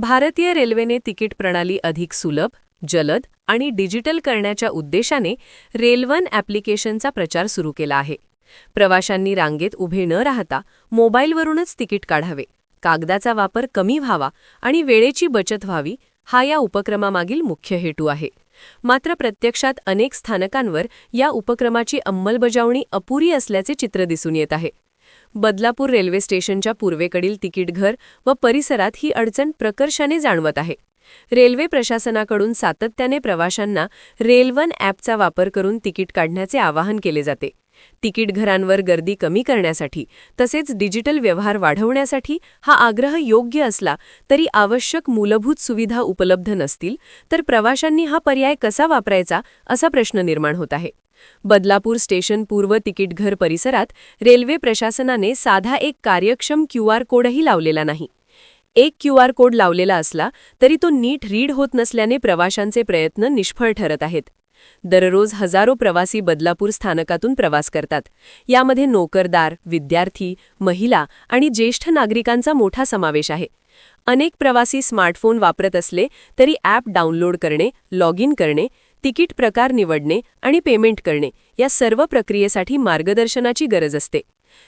भारतीय रेल्वेने तिकीट प्रणाली अधिक सुलभ, जलद आणि डिजिटल करण्याच्या उद्देशाने रेल1 ॲप्लिकेशनचा प्रचार सुरू केला आहे. प्रवाशांनी रांगेत उभे न राहता मोबाईलवरूनच तिकीट काढावे, कागदाचा वापर कमी व्हावा आणि वेळेची बचत व्हावी, हा या उपक्रमामागील मुख्य हेतू आहे. मात्र प्रत्यक्षात अनेक स्थानकांवर या उपक्रमाची अंमलबजावणी अपुरी असल्याचे चित्र दिसून येत आहे. बदलापूर रेल्वे स्टेशनच्या पूर्वेकडील तिकीटघर व परिसरात ही अडचण प्रकर्षाने जाणवत आहे. रेल्वे प्रशासनाकडून सातत्याने प्रवाशांना रेल1 ॲपचा वापर करून तिकीट काढण्याचे आवाहन केले जाते. तिकीटघरांवर गर्दी कमी करण्यासाठी तसेच डिजिटल व्यवहार वाढवण्यासाठी हा आग्रह योग्य असला तरी आवश्यक मूलभूत सुविधा उपलब्ध नसतील तर प्रवाशांनी हा पर्याय कसा वापरायचा असा प्रश्न निर्माण होत आहे. बदलापूर स्टेशन पूर्व तिकीटघर परिसरात रेल्वे प्रशासनाने साधा एक कार्यक्षम QR कोडही लावलेला नाही. एक QR कोड लावलेला असला तरी तो नीट रीड होत नसल्याने प्रवाशांचे प्रयत्न निष्फळ ठरत आहेत. दररोज हजारो प्रवासी बदलापूर स्थानकातून प्रवास करतात. यामध्ये नोकरदार, विद्यार्थी, महिला आणि ज्येष्ठ नागरिकांचा मोठा समावेश आहे. अनेक प्रवासी स्मार्टफोन वापरत असले तरी ॲप डाउनलोड करणे, लॉग इन करणे, तिकीट प्रकार निवडणे आणि पेमेंट करणे या सर्व प्रक्रियेसाठी मार्गदर्शनाची गरज असते.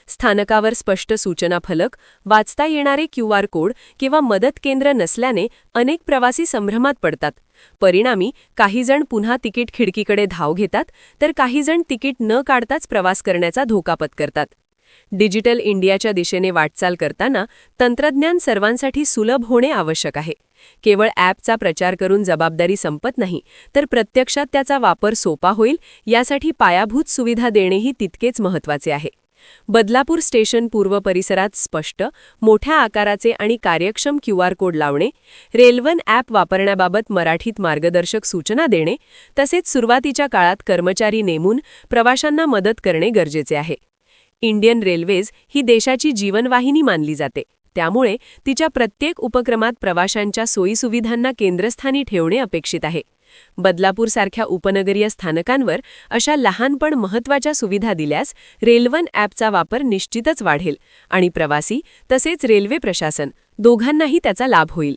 स्थानकावर स्पष्ट सूचना फलक, वाचता येणारे QR कोड किंवा मदत केंद्र नसल्याने अनेक प्रवासी संभ्रमात पडतात. परिणामी काहीजण पुन्हा तिकीट खिडकीकडे धाव घेतात तर काहीजण तिकीट न काढताच प्रवास करण्याचा धोका पत्करतात. डिजिटल इंडियाच्या दिशेने वाटचाल करताना तंत्रज्ञान सर्वांसाठी सुलभ होणे आवश्यक आहे. केवळ ॲपचा प्रचार करून जबाबदारी संपत नाही तर प्रत्यक्षात त्याचा वापर सोपा होईल यासाठी पायाभूत सुविधा देणेही तितकेच महत्त्वाचे आहे. बदलापूर स्टेशन पूर्व परिसरात स्पष्ट, मोठ्या आकाराचे आणि कार्यक्षम QR कोड लावणे, रेल1 ॲप वापरण्याबाबत मराठीत मार्गदर्शक सूचना देणे तसेच सुरुवातीच्या काळात कर्मचारी नेमून प्रवाशांना मदत करणे गरजेचे आहे. इंडियन रेल्वेज ही देशाची जीवनवाहिनी मानली जाते. त्यामुळे तिच्या प्रत्येक उपक्रमात प्रवाशांच्या सोयीसुविधांना केंद्रस्थानी ठेवणे अपेक्षित आहे. बदलापूरसारख्या उपनगरीय स्थानकांवर अशा लहान पण महत्त्वाच्या सुविधा दिल्यास रेल1 ॲपचा वापर निश्चितच वाढेल आणि प्रवासी तसेच रेल्वे प्रशासन दोघांनाही त्याचा लाभ होईल.